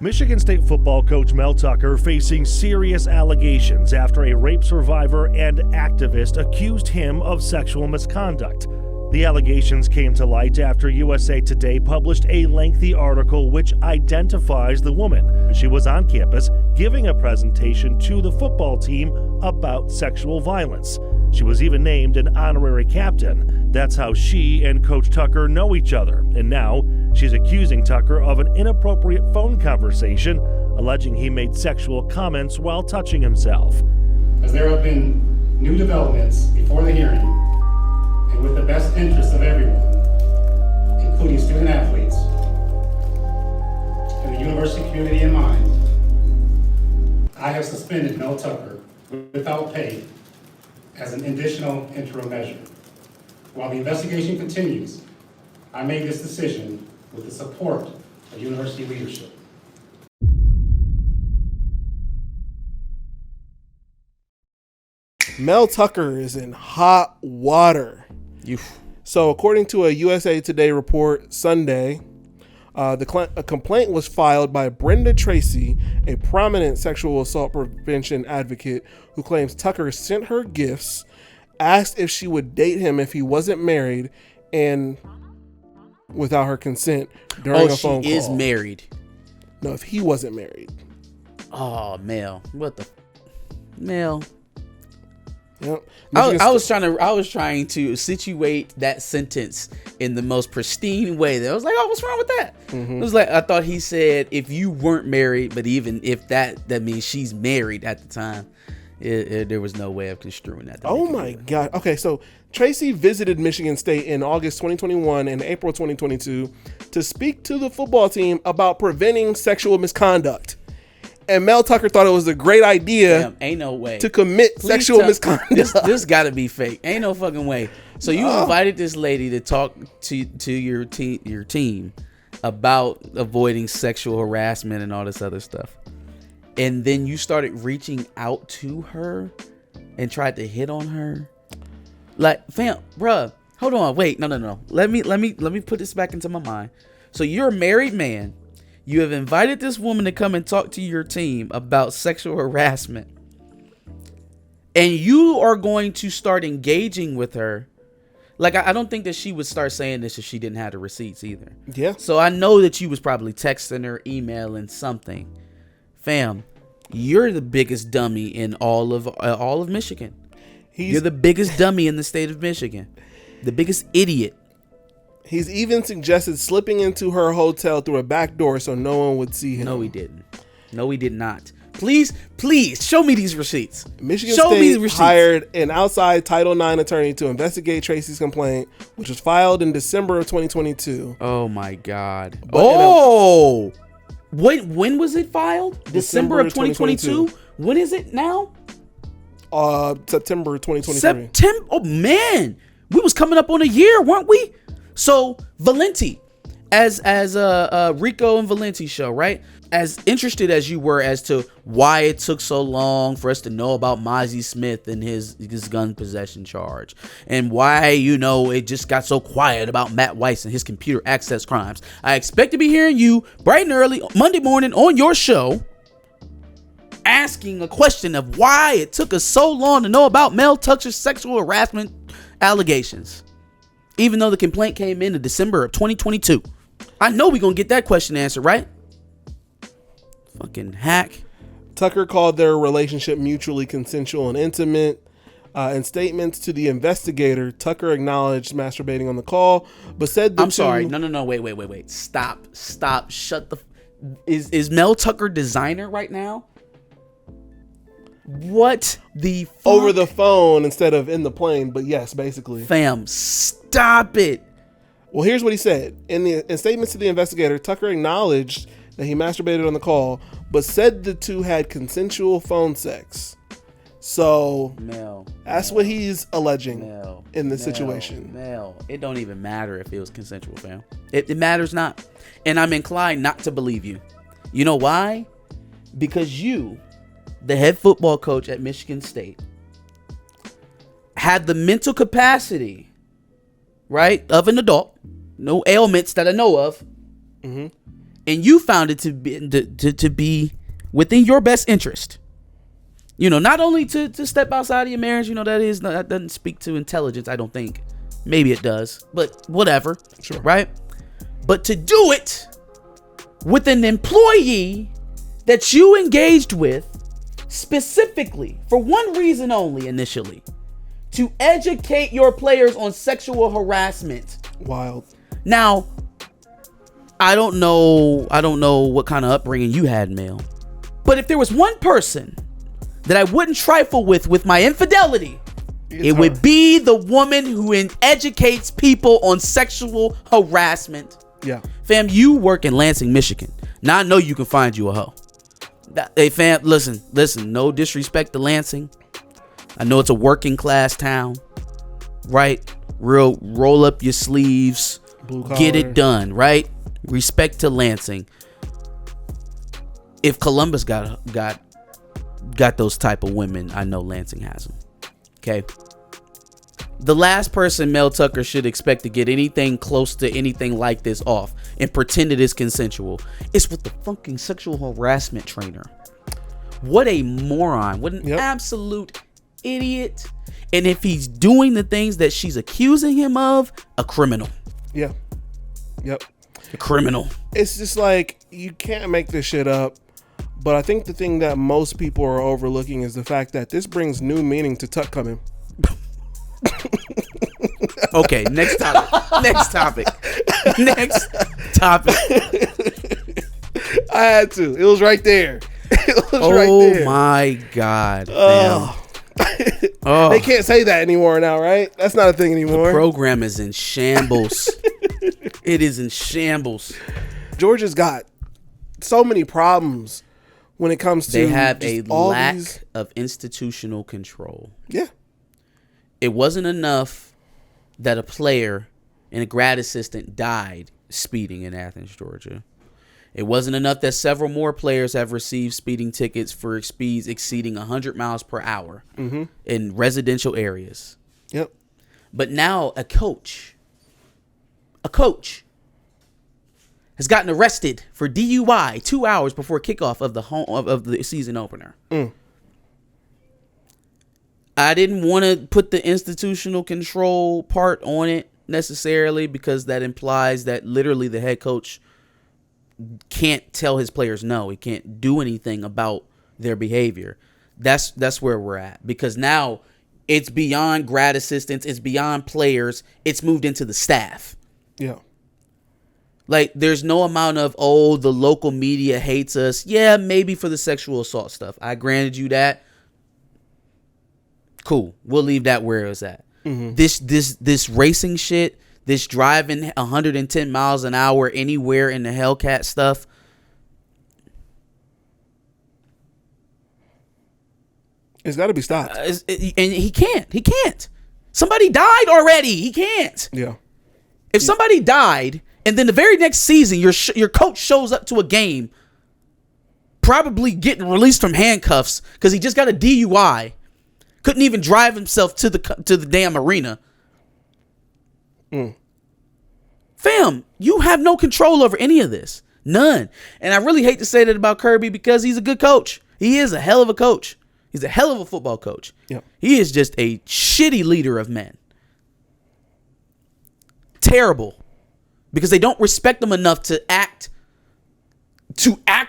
Michigan State football coach Mel Tucker facing serious allegations after a rape survivor and activist accused him of sexual misconduct. The allegations came to light after USA Today published a lengthy article which identifies the woman. She was on campus giving a presentation to the football team about sexual violence. She was even named an honorary captain. That's how she and Coach Tucker know each other. And now she's accusing Tucker of an inappropriate phone conversation, alleging he made sexual comments while touching himself. As there have been new developments before the hearing, and with the best interests of everyone, including student athletes and the university community in mind, I have suspended Mel Tucker without pay as an additional interim measure. While the investigation continues, I made this decision with the support of university leadership. Mel Tucker is in hot water. So according to a USA Today report Sunday, a complaint was filed by Brenda Tracy, a prominent sexual assault prevention advocate who claims Tucker sent her gifts, asked if she would date him if he wasn't married, and without her consent during a phone call. She is married. No, if he wasn't married. Oh, Mel. What the? Mel. Yep. I was trying to situate that sentence in the most pristine way. I was like, oh, what's wrong with that? Mm-hmm. It was like, I thought he said if you weren't married, but even if that means she's married at the time. There was no way of construing that. Oh my God. Okay, so Tracy visited Michigan State in August 2021 and April 2022 to speak to the football team about preventing sexual misconduct. And Mel Tucker thought it was a great idea. Damn, ain't no way. To commit sexual misconduct. This got to be fake. Ain't no fucking way. So you invited this lady to talk to your team about avoiding sexual harassment and all this other stuff. And then you started reaching out to her and tried to hit on her. Like, fam, bruh, hold on, wait, no. Let me put this back into my mind. So you're a married man. You have invited this woman to come and talk to your team about sexual harassment. And you are going to start engaging with her. Like, I don't think that she would start saying this if she didn't have the receipts either. Yeah. So I know that you was probably texting her, emailing something. Fam, you're the biggest dummy in all of Michigan. You're the biggest dummy in the state of Michigan. The biggest idiot. He's even suggested slipping into her hotel through a back door so no one would see him. No, he didn't. No, he did not. Please, show me these receipts. Michigan State hired an outside Title IX attorney to investigate Tracy's complaint, which was filed in December of 2022. Oh, my God. When was it filed? December of 2022? When is it now? September 2023. September? Oh, man. We was coming up on a year, weren't we? So Valenti, as Rico and Valenti show, right? As interested as you were as to why it took so long for us to know about Mozzie Smith and his gun possession charge, and why, it just got so quiet about Matt Weiss and his computer access crimes, I expect to be hearing you bright and early Monday morning on your show asking a question of why it took us so long to know about Mel Tucker's sexual harassment allegations. Even though the complaint came in December of 2022. I know we're going to get that question answered, right? Fucking hack. Tucker called their relationship mutually consensual and intimate. In statements to the investigator, Tucker acknowledged masturbating on the call, but said I'm sorry. No. Wait. Stop. Shut the... Is Mel Tucker designer right now? What the fuck? Over the phone instead of in the plane, but yes, basically. Fam, stop it. Well, here's what he said. In statements to the investigator, Tucker acknowledged that he masturbated on the call, but said the two had consensual phone sex. So, that's what he's alleging in this situation. It don't even matter if it was consensual, fam. It matters not. And I'm inclined not to believe you. You know why? Because you, the head football coach at Michigan State, had the mental capacity, right, of an adult, no ailments that I know of, and you found it to be within your best interest. Not only to step outside of your marriage, that doesn't speak to intelligence, I don't think. Maybe it does, but whatever. Sure. Right? But to do it with an employee that you engaged with specifically for one reason only initially, to educate your players on sexual harassment. Wild. Now, I don't know what kind of upbringing you had, Mel. But if there was one person that I wouldn't trifle with my infidelity, it would be the woman who educates people on sexual harassment. Yeah. Fam, you work in Lansing, Michigan. Now I know you can find you a hoe. Hey, fam, listen. No disrespect to Lansing. I know it's a working class town, right? Real roll up your sleeves, get it done, right? Respect to Lansing. If Columbus got those type of women, I know Lansing has them. Okay. The last person Mel Tucker should expect to get anything close to anything like this off and pretend it is consensual is with the fucking sexual harassment trainer. What a moron. What an absolute idiot. And if he's doing the things that she's accusing him of, a criminal. Yeah. Yep. A criminal. It's just like, you can't make this shit up. But I think the thing that most people are overlooking is the fact that this brings new meaning to tuck coming. Okay, next topic. Next topic. I had to. It was right there. Oh my God. They can't say that anymore now, right? That's not a thing anymore. The program is in shambles. It is in shambles. Georgia's got so many problems when it comes to... They have a lack of institutional control. Yeah. It wasn't enough that a player and a grad assistant died speeding in Athens, Georgia. It wasn't enough that several more players have received speeding tickets for speeds exceeding 100 miles per hour in residential areas. Yep. But now a coach has gotten arrested for DUI 2 hours before kickoff of the season opener. I didn't want to put the institutional control part on it necessarily because that implies that literally the head coach can't tell his players no. He can't do anything about their behavior. That's where we're at, because now it's beyond grad assistants, it's beyond players, it's moved into the staff. Yeah. Like, there's no amount of, the local media hates us. Yeah, maybe for the sexual assault stuff. I granted you that. Cool. We'll leave that where it was at. This racing shit, this driving 110 miles an hour anywhere in the Hellcat stuff. It's got to be stopped. And he can't. Somebody died already. He can't. Yeah. If somebody died, and then the very next season your coach shows up to a game, probably getting released from handcuffs because he just got a DUI, couldn't even drive himself to the damn arena. Fam, you have no control over any of this. None. And I really hate to say that about Kirby because he's a good coach. He is a hell of a coach. He's a hell of a football coach. Yep. He is just a shitty leader of men. Terrible. Because they don't respect him enough to act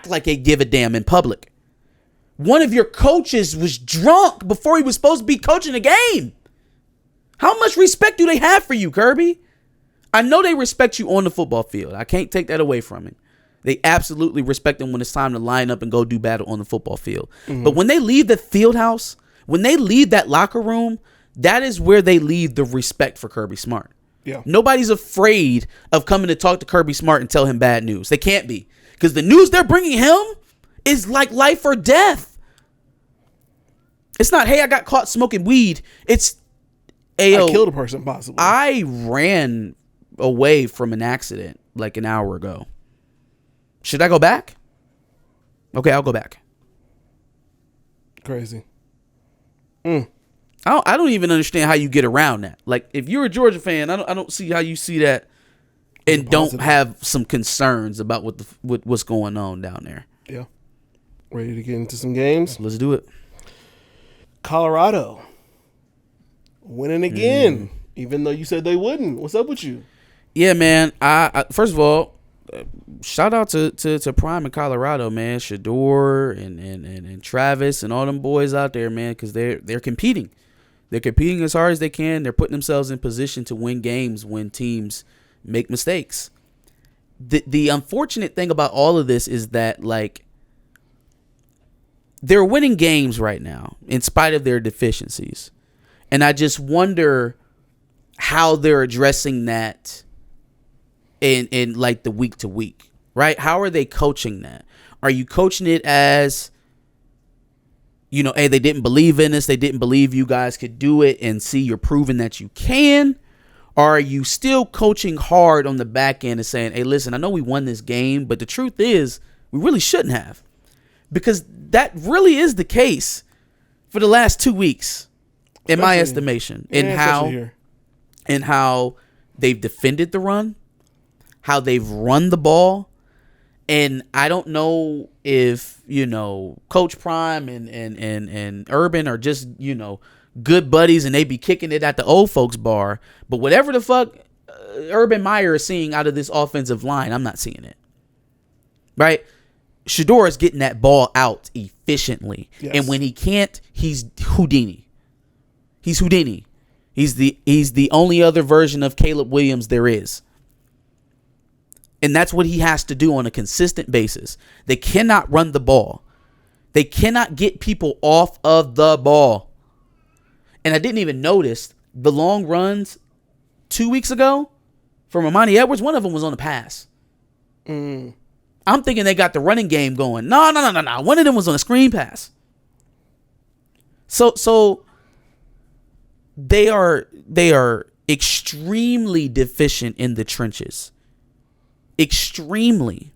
like they give a damn in public. One of your coaches was drunk before he was supposed to be coaching a game. How much respect do they have for you, Kirby? I know they respect you on the football field. I can't take that away from it. They absolutely respect him when it's time to line up and go do battle on the football field. But when they leave the field house, when they leave that locker room, that is where they leave the respect for Kirby Smart. Yeah. Nobody's afraid of coming to talk to Kirby Smart and tell him bad news. They can't be. Because the news they're bringing him is like life or death. It's not, hey, I got caught smoking weed. It's, I killed a person, possibly. I ran away from an accident like an hour ago. Should I go back? Okay, I'll go back. Crazy. I don't even understand how you get around that. Like, if you're a Georgia fan, I don't see how you see that and don't have some concerns about what's going on down there. Yeah. Ready to get into some games? Let's do it. Colorado winning again, even though you said they wouldn't. What's up with you? Yeah, man. I first of all, shout out to Prime in Colorado, man. Shador and Travis and all them boys out there, man, because they're competing. They're competing as hard as they can. They're putting themselves in position to win games when teams make mistakes. The unfortunate thing about all of this is that, like, they're winning games right now in spite of their deficiencies. And I just wonder how they're addressing that in like the week to week, right? How are they coaching that? Are you coaching it as, you know, hey, they didn't believe in us. They didn't believe you guys could do it, and see, you're proving that you can. Or are you still coaching hard on the back end and saying, hey, listen, I know we won this game, but the truth is we really shouldn't have. Because that really is the case for the last 2 weeks, in my estimation, in how they've defended the run, how they've run the ball. And I don't know if, you know, Coach Prime and Urban are just, you know, good buddies and they be kicking it at the old folks bar. But whatever the fuck Urban Meyer is seeing out of this offensive line, I'm not seeing it. Right? Shador is getting that ball out efficiently. Yes. And when he can't, he's Houdini. He's Houdini. He's the only other version of Caleb Williams there is. And that's what he has to do on a consistent basis. They cannot run the ball. They cannot get people off of the ball. And I didn't even notice the long runs 2 weeks ago from Amani Edwards. One of them was on a pass. I'm thinking they got the running game going. No. One of them was on a screen pass. So they are extremely deficient in the trenches. Extremely.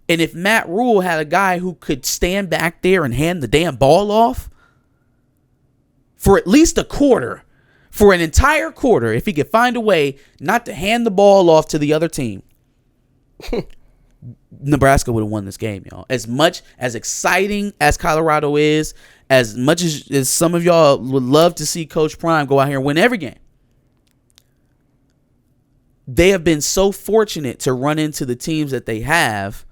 And if Matt Rule had a guy who could stand back there and hand the damn ball off for at least a quarter, for an entire quarter, if he could find a way not to hand the ball off to the other team, Nebraska would have won this game, y'all. As much as exciting as Colorado is, as much as some of y'all would love to see Coach Prime go out here and win every game, they have been so fortunate to run into the teams that they have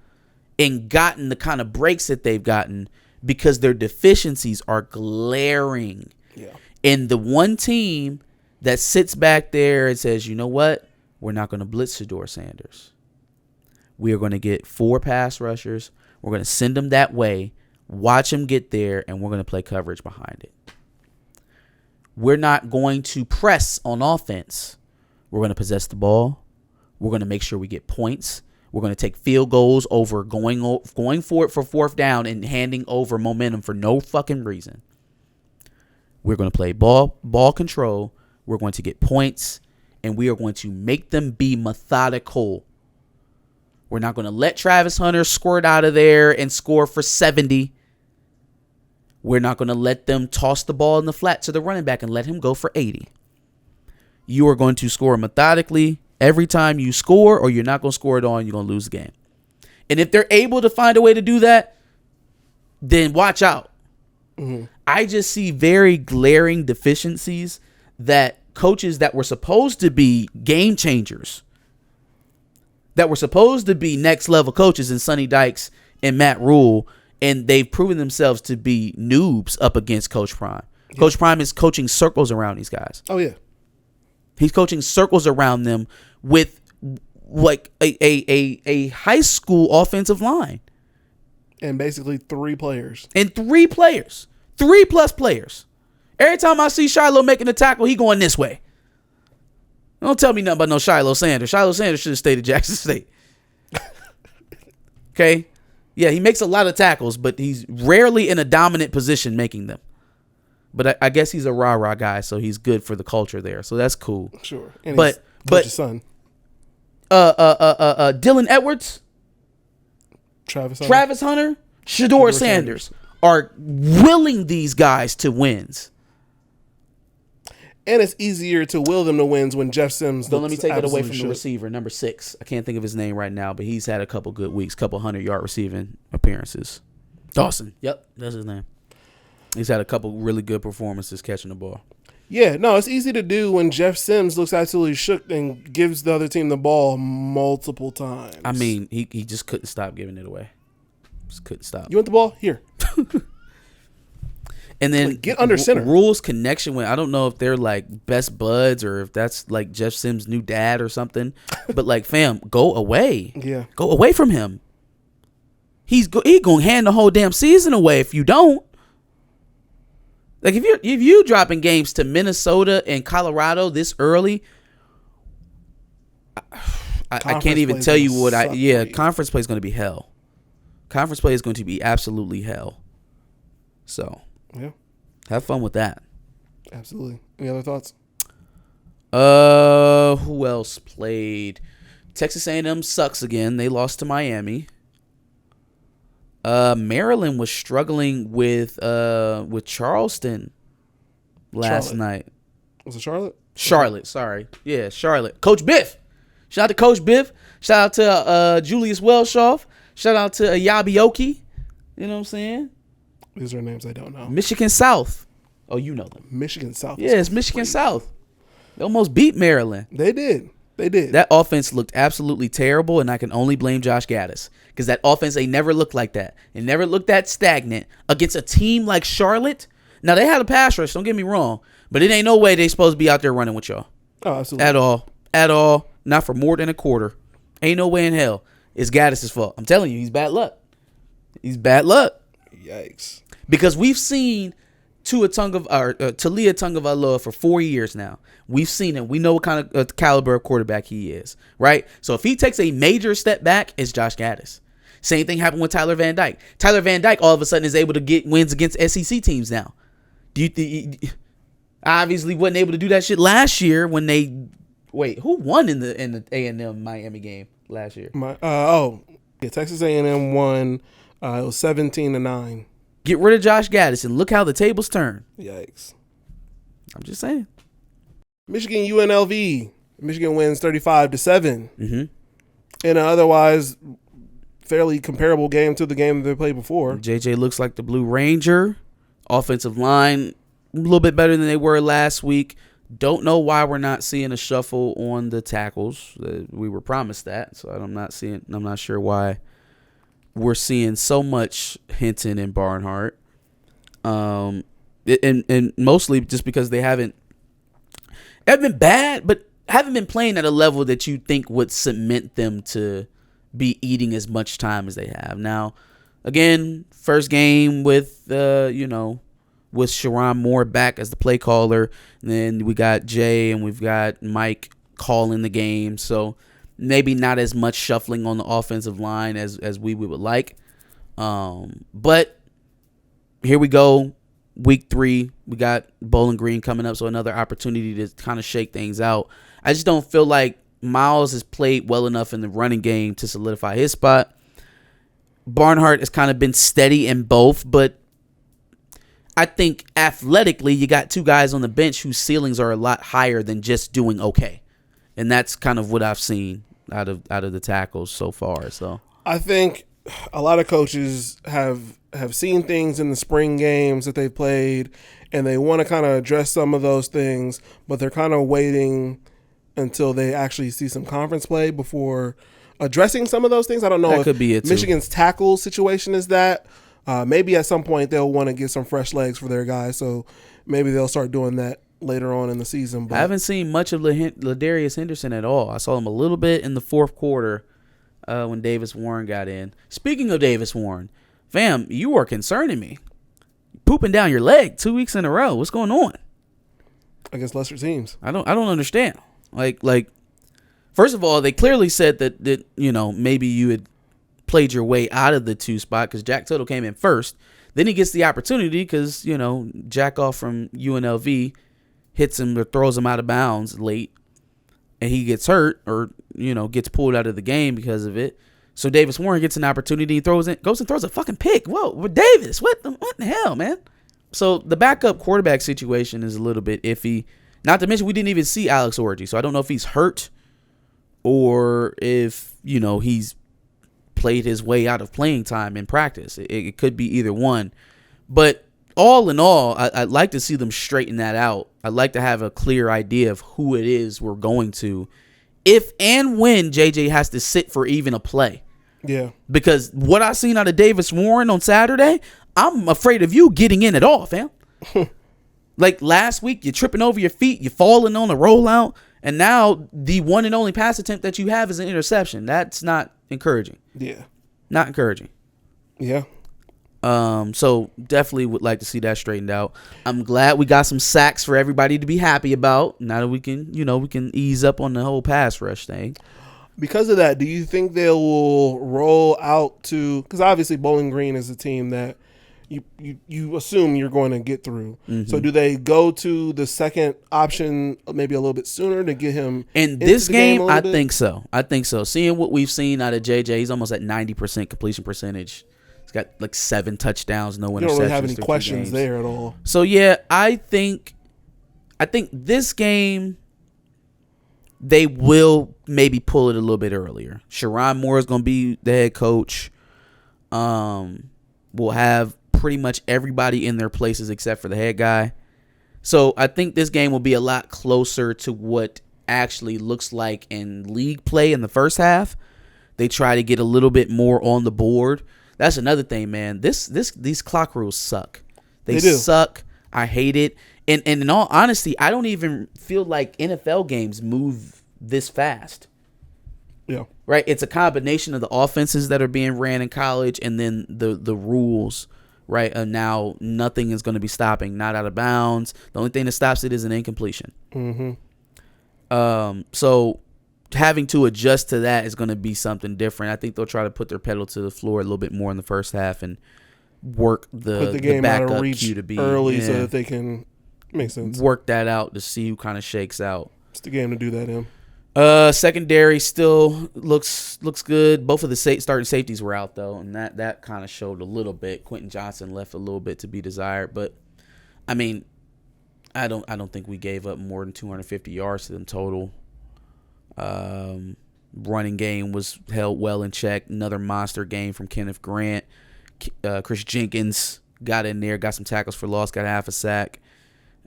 and gotten the kind of breaks that they've gotten because their deficiencies are glaring. Yeah. And the one team that sits back there and says, you know what? We're not going to blitz Shador Sanders. We are going to get 4 pass rushers. We're going to send them that way, watch them get there, and we're going to play coverage behind it. We're not going to press on offense. We're going to possess the ball. We're going to make sure we get points. We're going to take field goals over going for it for 4th down and handing over momentum for no fucking reason. We're going to play ball control. We're going to get points, and we are going to make them be methodical. We're not going to let Travis Hunter squirt out of there and score for 70. We're not going to let them toss the ball in the flat to the running back and let him go for 80. You are going to score methodically every time you score, or you're not going to score it on. You're going to lose the game. And if they're able to find a way to do that, then watch out. Mm-hmm. I just see very glaring deficiencies that coaches that were supposed to be game changers, that were supposed to be next level coaches in Sonny Dykes and Matt Rule, and they've proven themselves to be noobs up against Coach Prime. Yeah. Coach Prime is coaching circles around these guys. Oh, yeah. He's coaching circles around them with like a high school offensive line. And basically 3 players. 3 plus players. Every time I see Shiloh making a tackle, he going this way. Don't tell me nothing about no Shiloh Sanders. Shiloh Sanders should have stayed at Jackson State. Okay? Yeah, he makes a lot of tackles, but he's rarely in a dominant position making them. But I guess he's a rah-rah guy, so he's good for the culture there. So that's cool. Sure. And but his son. Dylan Edwards, Travis Hunter, Shador Sanders are willing these guys to wins. And it's easier to will them to wins when Jeff Sims. Don't let me take it away from the receiver, number 6. I can't think of his name right now, but he's had a couple good weeks, couple 100-yard receiving appearances. Dawson. Yep, that's his name. He's had a couple really good performances catching the ball. Yeah, no, it's easy to do when Jeff Sims looks absolutely shook and gives the other team the ball multiple times. I mean, he just couldn't stop giving it away. Just couldn't stop. You want the ball? Here. And then get under center. Rules connection with, I don't know if they're like best buds or if that's like Jeff Sims' new dad or something. But like, fam, go away. Yeah. Go away from him. He gonna hand the whole damn season away if you don't. Like if you dropping games to Minnesota and Colorado this early, I can't even tell you what conference play is going to be hell. Conference play is going to be absolutely hell. So, yeah, have fun with that. Absolutely. Any other thoughts? Who else played? Texas A&M sucks again. They lost to Miami. Maryland was struggling with Charleston last night. Was it Charlotte? Charlotte, sorry. Yeah, Charlotte. Coach Biff. Shout out to Coach Biff. Shout out to Julius Welshoff. Shout out to Yabioki. You know what I'm saying? These are names I don't know. Michigan South. Oh, you know them. Michigan South. Yeah, it's Michigan South. They almost beat Maryland. They did. That offense looked absolutely terrible, and I can only blame Josh Gaddis. Because that offense, they never looked like that. It never looked that stagnant against a team like Charlotte. Now, they had a pass rush, don't get me wrong. But it ain't no way they supposed to be out there running with y'all. Oh, absolutely. At all. Not for more than a quarter. Ain't no way in hell. It's Gaddis' fault. I'm telling you, he's bad luck. He's bad luck. Yikes. Because we've seen Talia Tagovailoa for 4 years now. We've seen him. We know what kind of caliber of quarterback he is, right? So if he takes a major step back, it's Josh Gaddis. Same thing happened with Tyler Van Dyke. Tyler Van Dyke all of a sudden is able to get wins against SEC teams now. Obviously wasn't able to do that shit last year when they who won in the A&M Miami game last year? Texas A&M won. It was 17-9. Get rid of Josh Gaddis and look how the tables turn. Yikes. I'm just saying. Michigan UNLV. Michigan wins 35-7. Mm-hmm. In an otherwise fairly comparable game to the game that they played before. JJ looks like the Blue Ranger. Offensive line a little bit better than they were last week. Don't know why we're not seeing a shuffle on the tackles. We were promised that, so I'm not sure why we're seeing so much Hinton and Barnhart. And mostly just because they haven't been bad, but haven't been playing at a level that you think would cement them to be eating as much time as they have. Now, again, first game with with Sharon Moore back as the play caller. And then we got Jay and we've got Mike calling the game. So maybe not as much shuffling on the offensive line as we would like. But here we go. Week 3, we got Bowling Green coming up. So another opportunity to kind of shake things out. I just don't feel like Miles has played well enough in the running game to solidify his spot. Barnhart has kind of been steady in both, but I think athletically, you got two guys on the bench whose ceilings are a lot higher than just doing okay, and that's kind of what I've seen out of the tackles so far. So I think a lot of coaches have seen things in the spring games that they've played, and they want to kind of address some of those things, but they're kind of waiting until they actually see some conference play before addressing some of those things. I don't know that if could be it too. Michigan's tackle situation is that. Maybe at some point they'll want to get some fresh legs for their guys, so maybe they'll start doing that later on in the season. But I haven't seen much of Ladarius Henderson at all. I saw him a little bit in the fourth quarter when Davis Warren got in. Speaking of Davis Warren, fam, you are concerning me. Pooping down your leg 2 weeks in a row. What's going on? Against lesser teams. I don't understand. Like, first of all, they clearly said that maybe you had played your way out of the 2 spot because Jack Tuttle came in first. Then he gets the opportunity because, Jack off from UNLV hits him or throws him out of bounds late and he gets hurt or, gets pulled out of the game because of it. So Davis Warren gets an opportunity, goes and throws a fucking pick. Whoa, Davis, what the hell, man? So the backup quarterback situation is a little bit iffy. Not to mention, we didn't even see Alex Orji, so I don't know if he's hurt or if, he's played his way out of playing time in practice. It could be either one. But all in all, I'd like to see them straighten that out. I'd like to have a clear idea of who it is we're going to if and when JJ has to sit for even a play. Yeah. Because what I seen out of Davis Warren on Saturday, I'm afraid of you getting in at all, fam. Like last week, you're tripping over your feet, you're falling on a rollout, and now the one and only pass attempt that you have is an interception. That's not encouraging. Yeah. Not encouraging. Yeah. So definitely would like to see that straightened out. I'm glad we got some sacks for everybody to be happy about. Now that we can, we can ease up on the whole pass rush thing. Because of that, do you think they will roll out to, because obviously Bowling Green is a team that you assume you're going to get through. Mm-hmm. So do they go to the second option maybe a little bit sooner to get him in this game? I think so. Seeing what we've seen out of JJ, he's almost at 90% completion percentage. He's got like 7 touchdowns, no interceptions. You don't really have any questions there at all. So yeah, I think this game they will maybe pull it a little bit earlier. Sherron Moore is going to be the head coach. We'll have pretty much everybody in their places except for the head guy. So I think this game will be a lot closer to what actually looks like in league play in the first half. They try to get a little bit more on the board. That's another thing, man. These clock rules suck. They suck. I hate it. And in all honesty, I don't even feel like NFL games move this fast. Yeah. Right? It's a combination of the offenses that are being ran in college and then the rules, right? And now nothing is going to be stopping, not out of bounds. The only thing that stops it is an incompletion. Mm-hmm. So having to adjust to that is going to be something different. I think they'll try to put their pedal to the floor a little bit more in the first half and work the game out of reach to be early so that they can make sense. Work that out to see who kind of shakes out. It's the game to do that in. Secondary still looks good. Both of the starting safeties were out though, and that kind of showed a little bit. Quentin Johnson left a little bit to be desired, but I mean, I don't think we gave up more than 250 yards to them total. Running game was held well in check. Another monster game from Kenneth Grant. Chris Jenkins got in there, got some tackles for loss, got half a sack.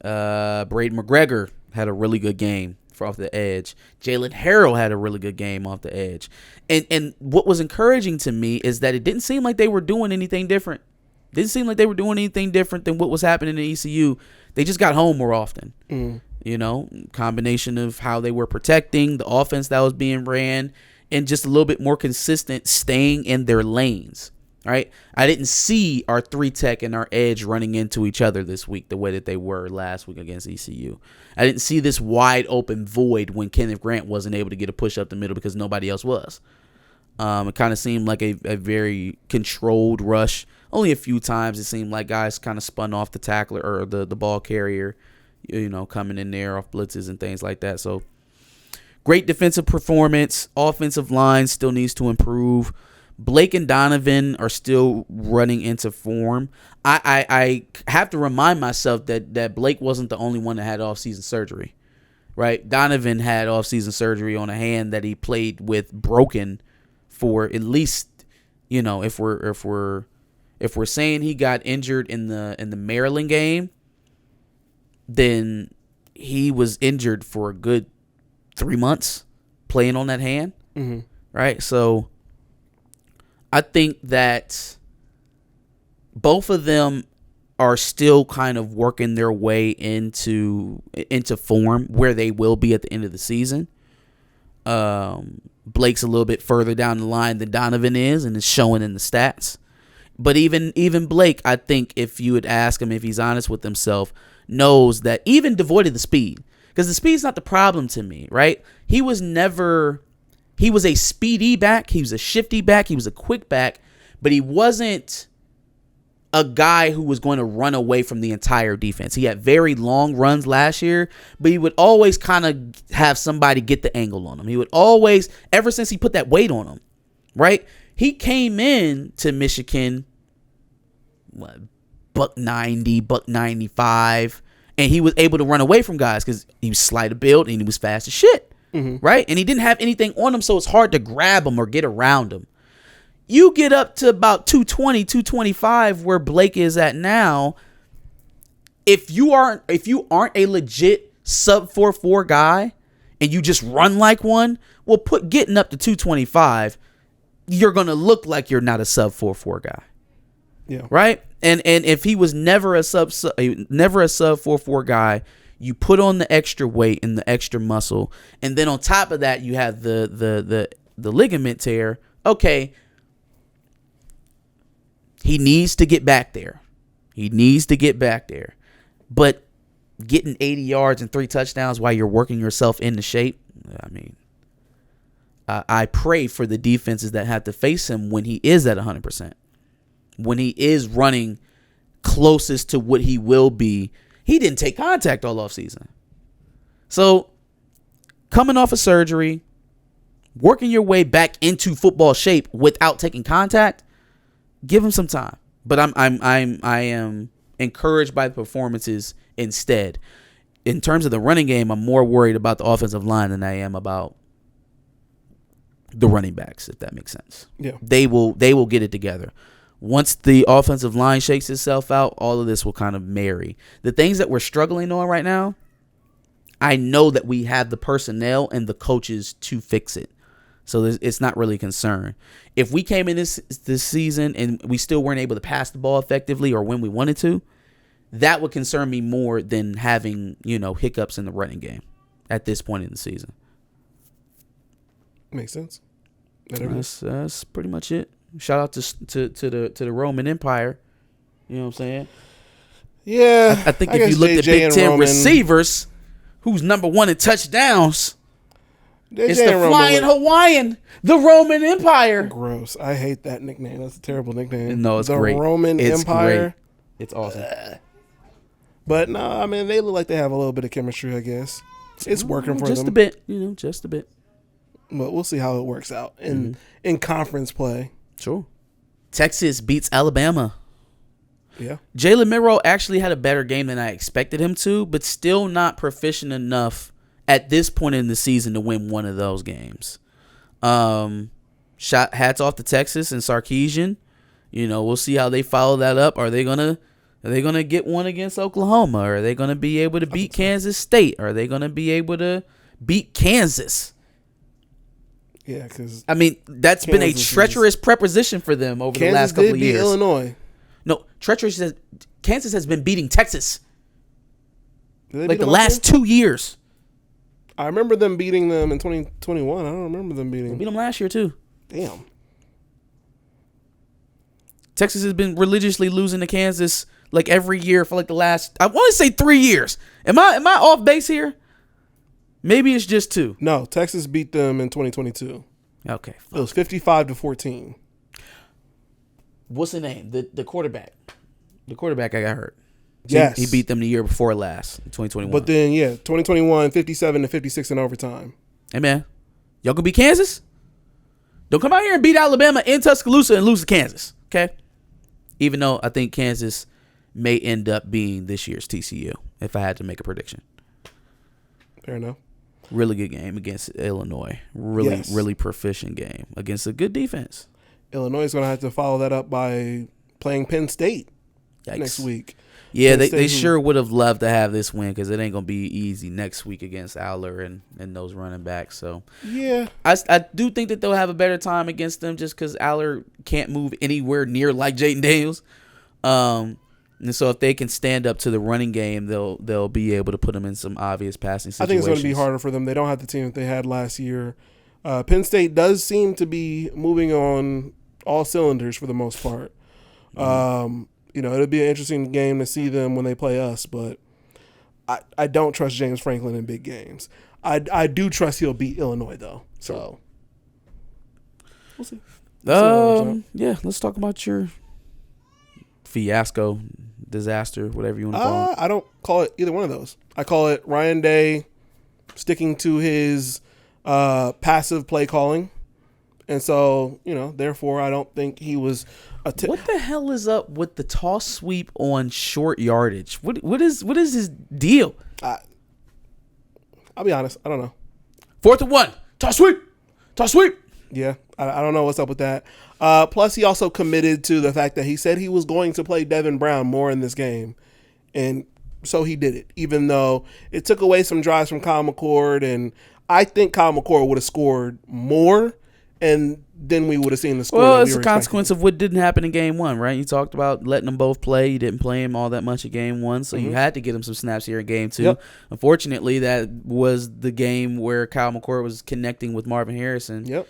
Braden McGregor had a really good game off the edge. Jalen Harrell had a really good game off the edge. And what was encouraging to me is that it didn't seem like they were doing anything different. Didn't seem like they were doing anything different than what was happening in ECU. They just got home more often. Combination of how they were protecting, the offense that was being ran, and just a little bit more consistent staying in their lanes. Right? I didn't see our 3-tech and our edge running into each other this week the way that they were last week against ECU. I didn't see this wide open void when Kenneth Grant wasn't able to get a push up the middle because nobody else was. It kind of seemed like a very controlled rush. Only a few times it seemed like guys kind of spun off the tackler or the ball carrier, coming in there off blitzes and things like that. So great defensive performance. Offensive line still needs to improve. Blake and Donovan are still running into form. I have to remind myself that Blake wasn't the only one that had off-season surgery, right? Donovan had off-season surgery on a hand that he played with broken for at least, if we're saying he got injured in the Maryland game, then he was injured for a good 3 months playing on that hand, right? So I think that both of them are still kind of working their way into form where they will be at the end of the season. Blake's a little bit further down the line than Donovan is, and it's showing in the stats. But even Blake, I think if you would ask him if he's honest with himself, knows that even devoid of the speed, because the speed's not the problem to me, right? He was a speedy back. He was a shifty back. He was a quick back, but he wasn't a guy who was going to run away from the entire defense. He had very long runs last year, but he would always kind of have somebody get the angle on him. He would always, ever since he put that weight on him, right? He came in to Michigan, $190, $195, And he was able to run away from guys because he was slight of build and he was fast as shit. Right? And he didn't have anything on him, so it's hard to grab him or get around him. You get up to about 220, 225 where Blake is at now. If you aren't a legit sub 4.4 guy and you just run like one, well, getting up to 225, you're gonna look like you're not a sub 4.4 guy. Yeah. Right? And if he was never a sub 4.4 guy, you put on the extra weight and the extra muscle, and then on top of that you have the ligament tear. Okay. He needs to get back there. But getting 80 yards and 3 touchdowns while you're working yourself into shape, I mean, I pray for the defenses that have to face him when he is at 100%. When he is running closest to what he will be. He didn't take contact all offseason. So, coming off of surgery, working your way back into football shape without taking contact, give him some time. But I am encouraged by the performances instead. In terms of the running game, I'm more worried about the offensive line than I am about the running backs, if that makes sense. Yeah. They will get it together. Once the offensive line shakes itself out, all of this will kind of marry. The things that we're struggling on right now, I know that we have the personnel and the coaches to fix it. So it's not really a concern. If we came in this season and we still weren't able to pass the ball effectively or when we wanted to, that would concern me more than having, hiccups in the running game at this point in the season. Makes sense. That's pretty much it. Shout out to the Roman Empire. You know what I'm saying? Yeah. I think if you look at Big Ten receivers, who's number 1 in touchdowns, it's the Flying Hawaiian, the Roman Empire. Gross. I hate that nickname. That's a terrible nickname. No, it's the great. The Roman Empire. Great. It's awesome. But no, I mean, they look like they have a little bit of chemistry, I guess. It's working for them. Just a bit, just a bit. But we'll see how it works out in conference play. Sure. Texas beats Alabama. Yeah. Jalen Milroe actually had a better game than I expected him to, but still not proficient enough at this point in the season to win one of those games. Hats off to Texas and Sarkisian. We'll see how they follow that up. Are they gonna get one against Oklahoma? Are they gonna be able to beat Kansas State? Are they gonna be able to beat Kansas? Yeah, because that's been a treacherous preposition for them over the last couple of years. Illinois. No, treacherous. Kansas has been beating Texas like the last 2 years. I remember them beating them in 2021. I don't remember them beating. We beat them last year too. Damn. Texas has been religiously losing to Kansas like every year for like the last, I want to say 3 years. Am I off base here? Maybe it's just 2. No, Texas beat them in 2022. Okay. It was 55-14. What's the name? The quarterback. The quarterback I got hurt. Yes. He beat them the year before last, 2021. But then, 2021, 57-56 in overtime. Hey, man. Y'all can beat Kansas? Don't come out here and beat Alabama in Tuscaloosa and lose to Kansas, okay? Even though I think Kansas may end up being this year's TCU, if I had to make a prediction. Fair enough. Really good game against Illinois. Really proficient game against a good defense. Illinois is going to have to follow that up by playing Penn State next week. Yeah, they sure would have loved to have this win because it ain't going to be easy next week against Aller and those running backs. So yeah, I do think that they'll have a better time against them just because Aller can't move anywhere near like Jaden Daniels. And so if they can stand up to the running game, they'll be able to put them in some obvious passing situations. I think it's going to be harder for them. They don't have the team that they had last year. Penn State does seem to be moving on all cylinders for the most part. It'll be an interesting game to see them when they play us, but I don't trust James Franklin in big games. I do trust he'll beat Illinois, though. So we'll see. Yeah, let's talk about your fiasco, disaster, whatever you want to call it. I don't call it either one of those. I call it Ryan Day sticking to his passive play calling And so, therefore, I don't think he was. What the hell is up with the toss sweep on short yardage? What is his deal? I'll be honest. I don't know. 4th and 1. Toss sweep. Yeah, I don't know what's up with that. Plus, he also committed to the fact that he said he was going to play Devin Brown more in this game. And so he did it, even though it took away some drives from Kyle McCord. And I think Kyle McCord would have scored more, and then we would have seen the score. Well, it's a consequence of what didn't happen in game 1, right? You talked about letting them both play. You didn't play him all that much in game 1, so you had to get him some snaps here in game 2. Yep. Unfortunately, that was the game where Kyle McCord was connecting with Marvin Harrison. Yep.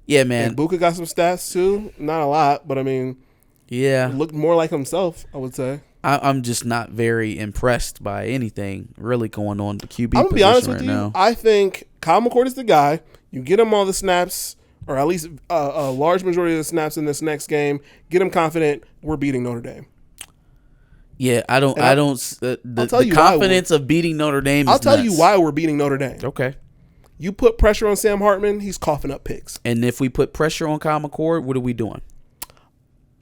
Yeah, man. And Buka got some stats too. Not a lot, but I mean, yeah, looked more like himself, I would say. I'm just not very impressed by anything really going on the QB I'm gonna be honest with right you. now. I think Kyle McCord is the guy. You get him all the snaps, or at least a large majority of the snaps in this next game. Get him confident. We're beating Notre Dame. Yeah, the confidence of beating Notre Dame. I'll tell you why we're beating Notre Dame. Okay. You put pressure on Sam Hartman, he's coughing up picks. And if we put pressure on Kyle McCord, what are we doing?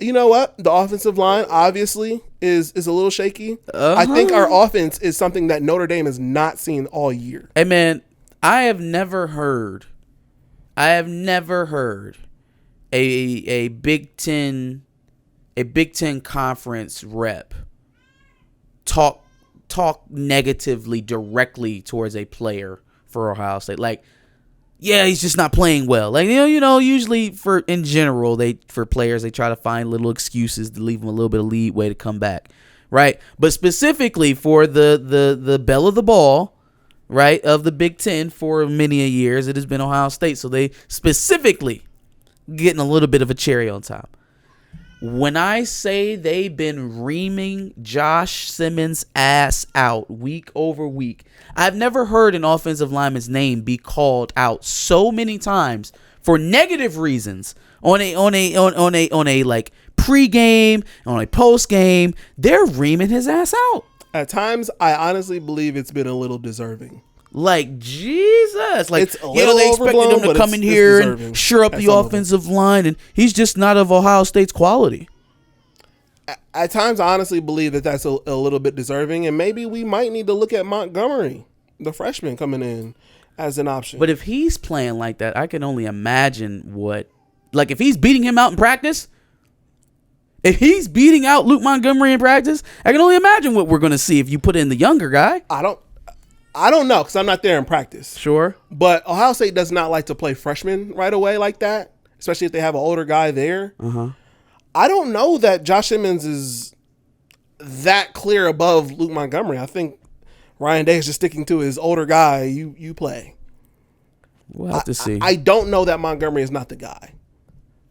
You know what? The offensive line obviously is a little shaky. I think our offense is something that Notre Dame has not seen all year. Hey man, I have never heard a Big Ten conference rep talk negatively directly towards a player for Ohio State. Like, yeah, he's just not playing well. Like, usually in general, for players, they try to find little excuses to leave them a little bit of leeway to come back, right? But specifically for the belle of the ball, right, of the Big Ten for many a years, it has been Ohio State. So they specifically getting a little bit of a cherry on top. When I say they've been reaming Josh Simmons' ass out week over week, I've never heard an offensive lineman's name be called out so many times for negative reasons on a like pregame, on a postgame. They're reaming his ass out. At times, I honestly believe it's been a little deserving. Like, Jesus. Like, it's a little they expected him to come in here and shore up the offensive line, and he's just not of Ohio State's quality. At times, I honestly believe that that's a little bit deserving, and maybe we might need to look at Montgomery, the freshman, coming in as an option. But if he's playing like that, I can only imagine if he's beating him out in practice, if he's beating out Luke Montgomery in practice, I can only imagine what we're going to see if you put in the younger guy. I don't know because I'm not there in practice. Sure. But Ohio State does not like to play freshmen right away like that, especially if they have an older guy there. I don't know that Josh Simmons is that clear above Luke Montgomery. I think Ryan Day is just sticking to his older guy. You play. We'll have to see. I don't know that Montgomery is not the guy.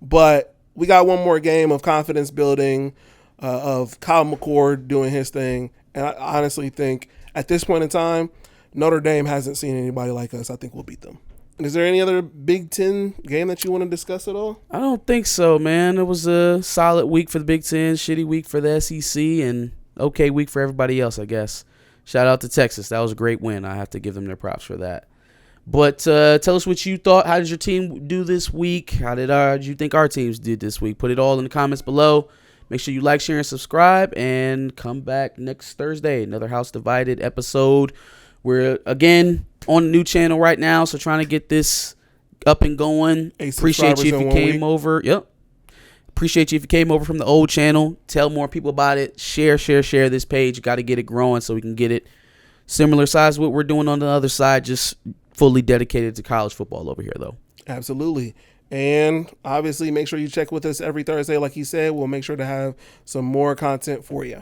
But we got one more game of confidence building, of Kyle McCord doing his thing. And I honestly think at this point in time, Notre Dame hasn't seen anybody like us. I think we'll beat them. And is there any other Big Ten game that you want to discuss at all? I don't think so, man. It was a solid week for the Big Ten, shitty week for the SEC, and okay week for everybody else, I guess. Shout out to Texas. That was a great win. I have to give them their props for that. But tell us what you thought. How did your team do this week? How did you think our teams did this week? Put it all in the comments below. Make sure you like, share, and subscribe, and come back next Thursday. Another House Divided episode. We're, again, on a new channel right now, so trying to get this up and going. Appreciate you if you came over. Yep. Appreciate you if you came over from the old channel. Tell more people about it. Share this page. Got to get it growing so we can get it similar size to what we're doing on the other side, just fully dedicated to college football over here, though. Absolutely. And obviously, make sure you check with us every Thursday. Like he said, we'll make sure to have some more content for you.